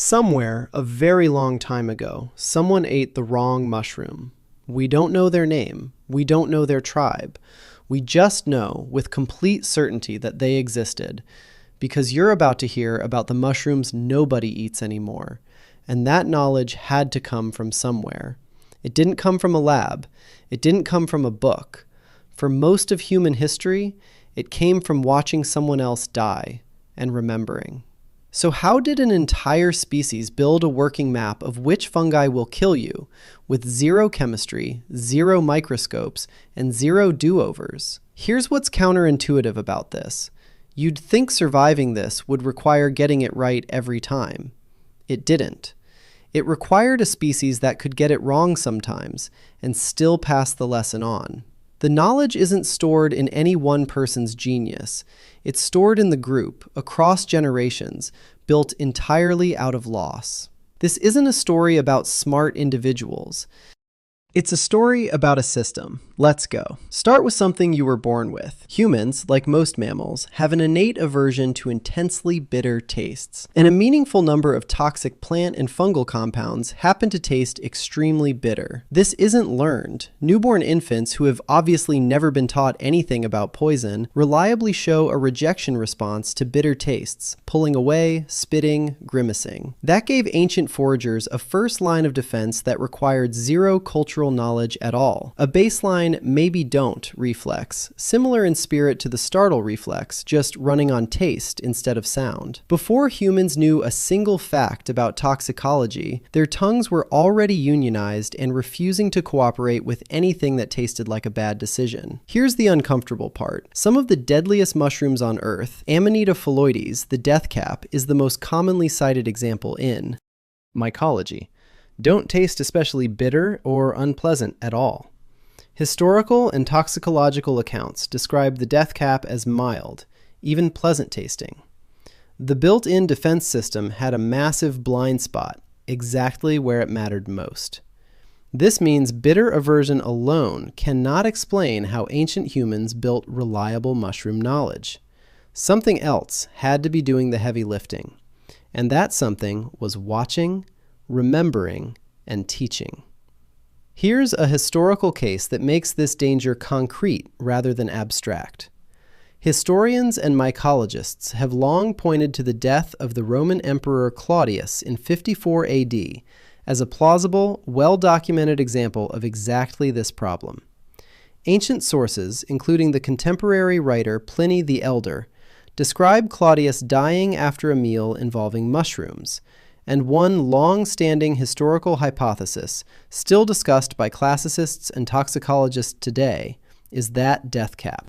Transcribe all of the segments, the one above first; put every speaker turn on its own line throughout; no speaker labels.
Somewhere, a very long time ago, someone ate the wrong mushroom. We don't know their name. We don't know their tribe. We just know with complete certainty that they existed, because you're about to hear about the mushrooms nobody eats anymore. And that knowledge had to come from somewhere. It didn't come from a lab. It didn't come from a book. For most of human history, it came from watching someone else die and remembering. So how did an entire species build a working map of which fungi will kill you with zero chemistry, zero microscopes, and zero do-overs? Here's what's counterintuitive about this. You'd think surviving this would require getting it right every time. It didn't. It required a species that could get it wrong sometimes and still pass the lesson on. The knowledge isn't stored in any one person's genius. It's stored in the group, across generations, built entirely out of loss. This isn't a story about smart individuals. It's a story about a system. Let's go. Start with something you were born with. Humans, like most mammals, have an innate aversion to intensely bitter tastes, and a meaningful number of toxic plant and fungal compounds happen to taste extremely bitter. This isn't learned. Newborn infants who have obviously never been taught anything about poison reliably show a rejection response to bitter tastes, pulling away, spitting, grimacing. That gave ancient foragers a first line of defense that required zero cultural knowledge at all. A baseline maybe don't reflex, similar in spirit to the startle reflex, just running on taste instead of sound. Before humans knew a single fact about toxicology, their tongues were already unionized and refusing to cooperate with anything that tasted like a bad decision. Here's the uncomfortable part. Some of the deadliest mushrooms on Earth, Amanita phalloides, the death cap, is the most commonly cited example in mycology. Don't taste especially bitter or unpleasant at all. Historical and toxicological accounts describe the death cap as mild, even pleasant tasting. The built-in defense system had a massive blind spot, exactly where it mattered most. This means bitter aversion alone cannot explain how ancient humans built reliable mushroom knowledge. Something else had to be doing the heavy lifting, and that something was watching, remembering, and teaching. Here's a historical case that makes this danger concrete rather than abstract. Historians and mycologists have long pointed to the death of the Roman Emperor Claudius in 54 AD as a plausible, well-documented example of exactly this problem. Ancient sources, including the contemporary writer Pliny the Elder, describe Claudius dying after a meal involving mushrooms, and one long-standing historical hypothesis, still discussed by classicists and toxicologists today, is that death cap.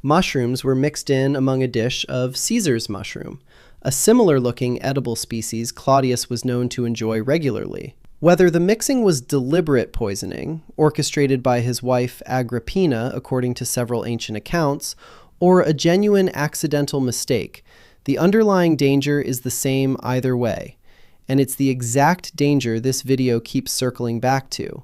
Mushrooms were mixed in among a dish of Caesar's mushroom, a similar-looking edible species Claudius was known to enjoy regularly. Whether the mixing was deliberate poisoning, orchestrated by his wife Agrippina according to several ancient accounts, or a genuine accidental mistake, the underlying danger is the same either way. And it's the exact danger this video keeps circling back to.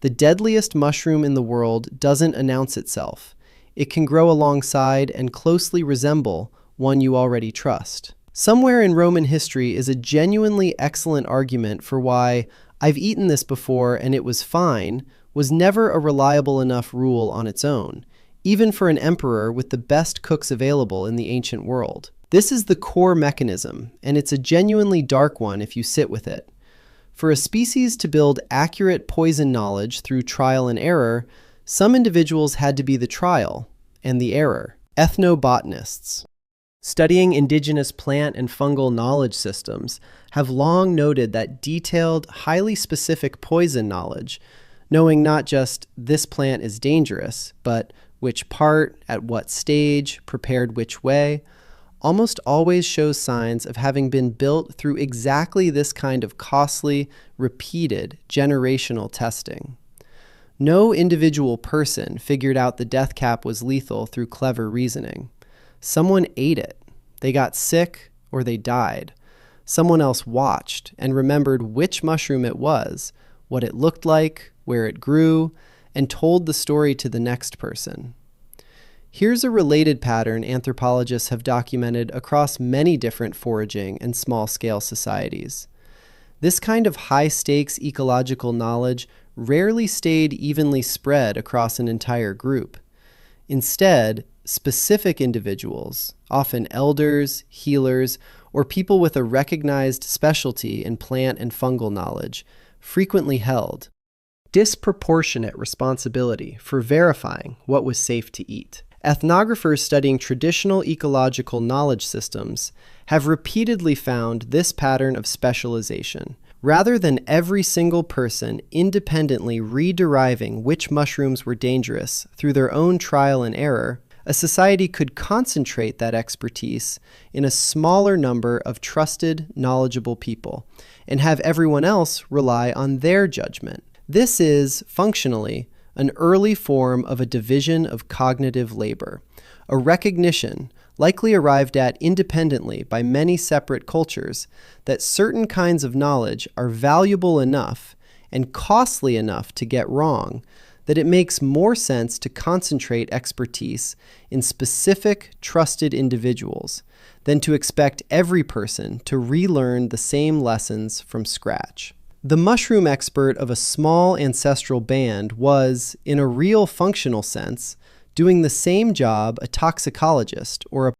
The deadliest mushroom in the world doesn't announce itself. It can grow alongside and closely resemble one you already trust. Somewhere in Roman history is a genuinely excellent argument for why "I've eaten this before and it was fine" was never a reliable enough rule on its own, even for an emperor with the best cooks available in the ancient world. This is the core mechanism, and it's a genuinely dark one if you sit with it. For a species to build accurate poison knowledge through trial and error, some individuals had to be the trial and the error. Ethnobotanists, studying indigenous plant and fungal knowledge systems, have long noted that detailed, highly specific poison knowledge, knowing not just this plant is dangerous, but which part, at what stage, prepared which way, almost always shows signs of having been built through exactly this kind of costly, repeated, generational testing. No individual person figured out the death cap was lethal through clever reasoning. Someone ate it. They got sick or they died. Someone else watched and remembered which mushroom it was, what it looked like, where it grew, and told the story to the next person. Here's a related pattern anthropologists have documented across many different foraging and small-scale societies. This kind of high-stakes ecological knowledge rarely stayed evenly spread across an entire group. Instead, specific individuals, often elders, healers, or people with a recognized specialty in plant and fungal knowledge, frequently held disproportionate responsibility for verifying what was safe to eat. Ethnographers studying traditional ecological knowledge systems have repeatedly found this pattern of specialization. Rather than every single person independently re-deriving which mushrooms were dangerous through their own trial and error, a society could concentrate that expertise in a smaller number of trusted, knowledgeable people, and have everyone else rely on their judgment. This is, functionally, an early form of a division of cognitive labor, a recognition, likely arrived at independently by many separate cultures, that certain kinds of knowledge are valuable enough and costly enough to get wrong that it makes more sense to concentrate expertise in specific, trusted individuals than to expect every person to relearn the same lessons from scratch. The mushroom expert of a small ancestral band was, in a real functional sense, doing the same job a toxicologist or a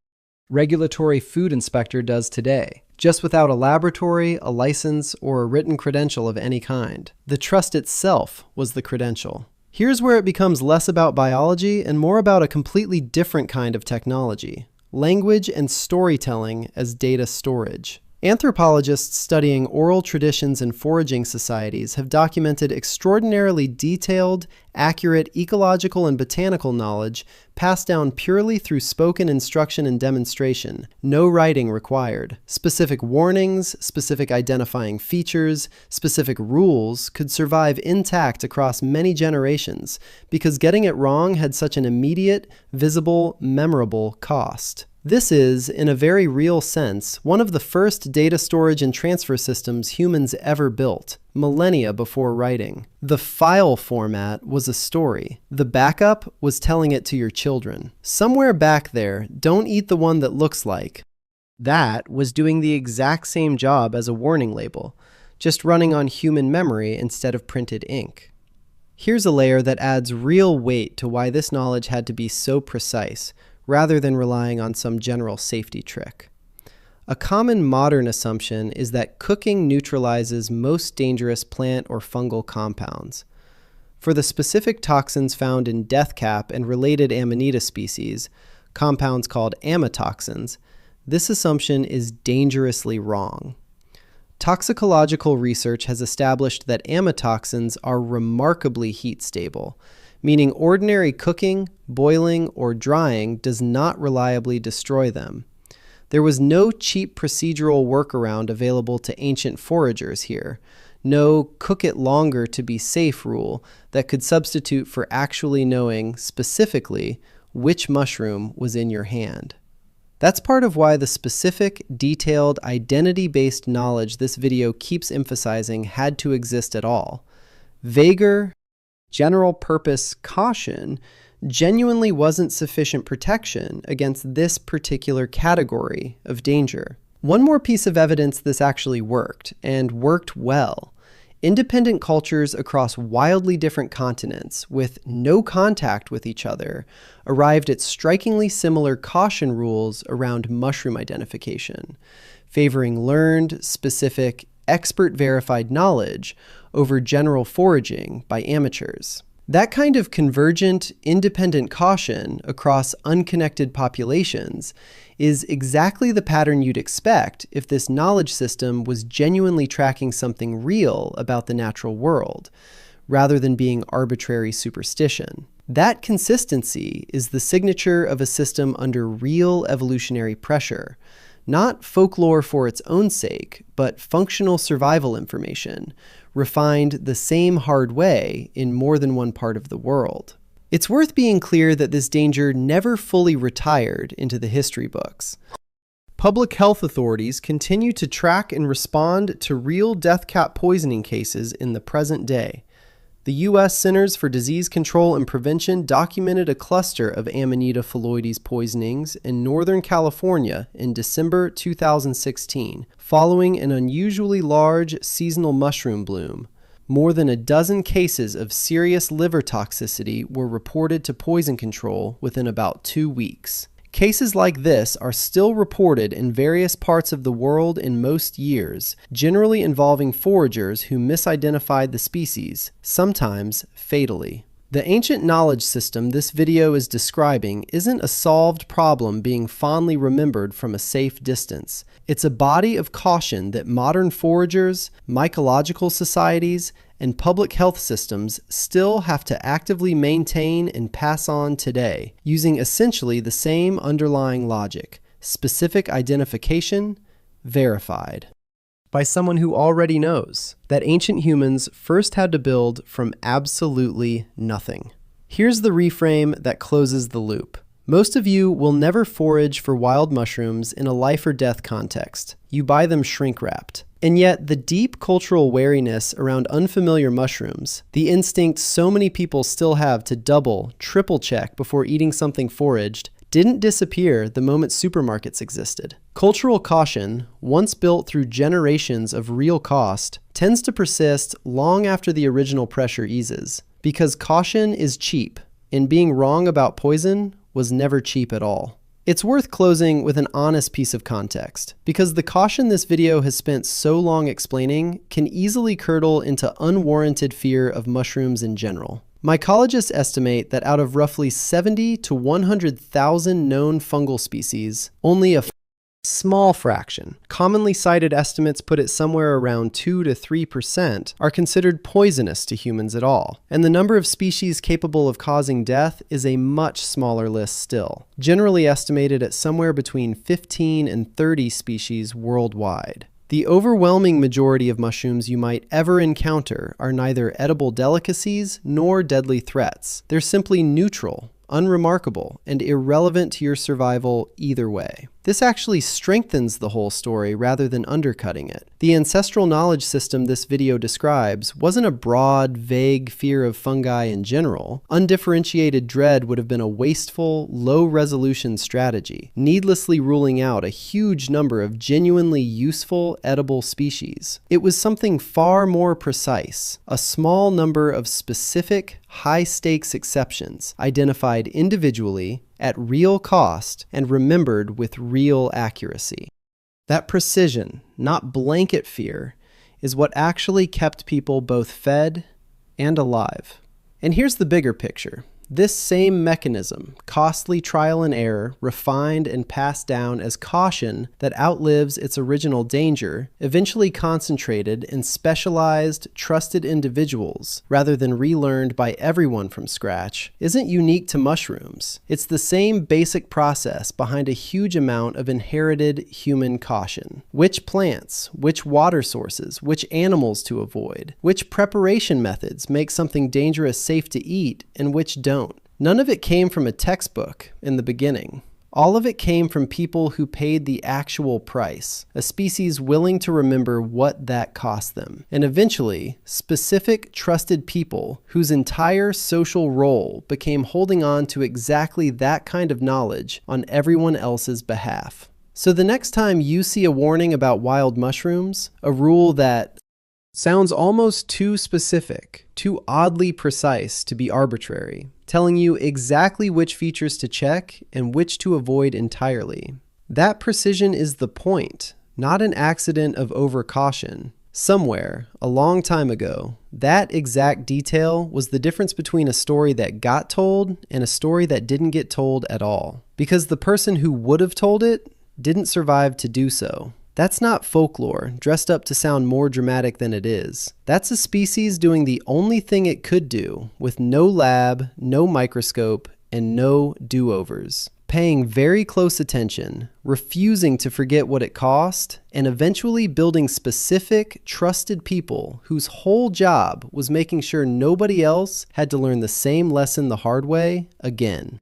regulatory food inspector does today, just without a laboratory, a license, or a written credential of any kind. The trust itself was the credential. Here's where it becomes less about biology and more about a completely different kind of technology: language and storytelling as data storage. Anthropologists studying oral traditions and foraging societies have documented extraordinarily detailed, accurate ecological and botanical knowledge passed down purely through spoken instruction and demonstration, no writing required. Specific warnings, specific identifying features, specific rules could survive intact across many generations because getting it wrong had such an immediate, visible, memorable cost. This is, in a very real sense, one of the first data storage and transfer systems humans ever built, millennia before writing. The file format was a story. The backup was telling it to your children. Somewhere back there, don't eat the one that looks like. That was doing the exact same job as a warning label, just running on human memory instead of printed ink. Here's a layer that adds real weight to why this knowledge had to be so precise, rather than relying on some general safety trick. A common modern assumption is that cooking neutralizes most dangerous plant or fungal compounds. For the specific toxins found in deathcap and related Amanita species, compounds called amatoxins, this assumption is dangerously wrong. Toxicological research has established that amatoxins are remarkably heat stable, meaning ordinary cooking, boiling, or drying does not reliably destroy them. There was no cheap procedural workaround available to ancient foragers here, no cook it longer to be safe rule that could substitute for actually knowing specifically which mushroom was in your hand. That's part of why the specific, detailed, identity-based knowledge this video keeps emphasizing had to exist at all. Vaguer, general-purpose caution genuinely wasn't sufficient protection against this particular category of danger. One more piece of evidence this actually worked, and worked well. Independent cultures across wildly different continents, with no contact with each other, arrived at strikingly similar caution rules around mushroom identification, favoring learned, specific, expert-verified knowledge over general foraging by amateurs. That kind of convergent, independent caution across unconnected populations is exactly the pattern you'd expect if this knowledge system was genuinely tracking something real about the natural world, rather than being arbitrary superstition. That consistency is the signature of a system under real evolutionary pressure, not folklore for its own sake, but functional survival information, refined the same hard way in more than one part of the world. It's worth being clear that this danger never fully retired into the history books. Public health authorities continue to track and respond to real death cap poisoning cases in the present day. The U.S. Centers for Disease Control and Prevention documented a cluster of Amanita phalloides poisonings in Northern California in December 2016, following an unusually large seasonal mushroom bloom. More than a dozen cases of serious liver toxicity were reported to poison control within about 2 weeks. Cases like this are still reported in various parts of the world in most years, generally involving foragers who misidentified the species, sometimes fatally. The ancient knowledge system this video is describing isn't a solved problem being fondly remembered from a safe distance. It's a body of caution that modern foragers, mycological societies, and public health systems still have to actively maintain and pass on today, using essentially the same underlying logic: specific identification, verified. By someone who already knows that ancient humans first had to build from absolutely nothing. Here's the reframe that closes the loop. Most of you will never forage for wild mushrooms in a life or death context. You buy them shrink-wrapped. And yet, the deep cultural wariness around unfamiliar mushrooms, the instinct so many people still have to double, triple check before eating something foraged, didn't disappear the moment supermarkets existed. Cultural caution, once built through generations of real cost, tends to persist long after the original pressure eases. Because caution is cheap, and being wrong about poison was never cheap at all. It's worth closing with an honest piece of context, because the caution this video has spent so long explaining can easily curdle into unwarranted fear of mushrooms in general. Mycologists estimate that out of roughly 70 to 100,000 known fungal species, only a small fraction, commonly cited estimates put it somewhere around 2 to 3%, are considered poisonous to humans at all. And the number of species capable of causing death is a much smaller list still, generally estimated at somewhere between 15 and 30 species worldwide. The overwhelming majority of mushrooms you might ever encounter are neither edible delicacies nor deadly threats. They're simply neutral, unremarkable, and irrelevant to your survival either way. This actually strengthens the whole story rather than undercutting it. The ancestral knowledge system this video describes wasn't a broad, vague fear of fungi in general. Undifferentiated dread would have been a wasteful, low-resolution strategy, needlessly ruling out a huge number of genuinely useful, edible species. It was something far more precise, a small number of specific, high-stakes exceptions identified individually, at real cost, and remembered with real accuracy. That precision, not blanket fear, is what actually kept people both fed and alive. And here's the bigger picture. This same mechanism, costly trial and error, refined and passed down as caution that outlives its original danger, eventually concentrated in specialized, trusted individuals, rather than relearned by everyone from scratch, isn't unique to mushrooms. It's the same basic process behind a huge amount of inherited human caution. Which plants, which water sources, which animals to avoid, which preparation methods make something dangerous safe to eat, and which don't. None of it came from a textbook in the beginning. All of it came from people who paid the actual price, a species willing to remember what that cost them, and eventually, specific trusted people whose entire social role became holding on to exactly that kind of knowledge on everyone else's behalf. So the next time you see a warning about wild mushrooms, a rule that sounds almost too specific, too oddly precise to be arbitrary, telling you exactly which features to check and which to avoid entirely. That precision is the point, not an accident of overcaution. Somewhere, a long time ago, that exact detail was the difference between a story that got told and a story that didn't get told at all. Because the person who would have told it didn't survive to do so. That's not folklore, dressed up to sound more dramatic than it is. That's a species doing the only thing it could do, with no lab, no microscope, and no do-overs. Paying very close attention, refusing to forget what it cost, and eventually building specific, trusted people whose whole job was making sure nobody else had to learn the same lesson the hard way again.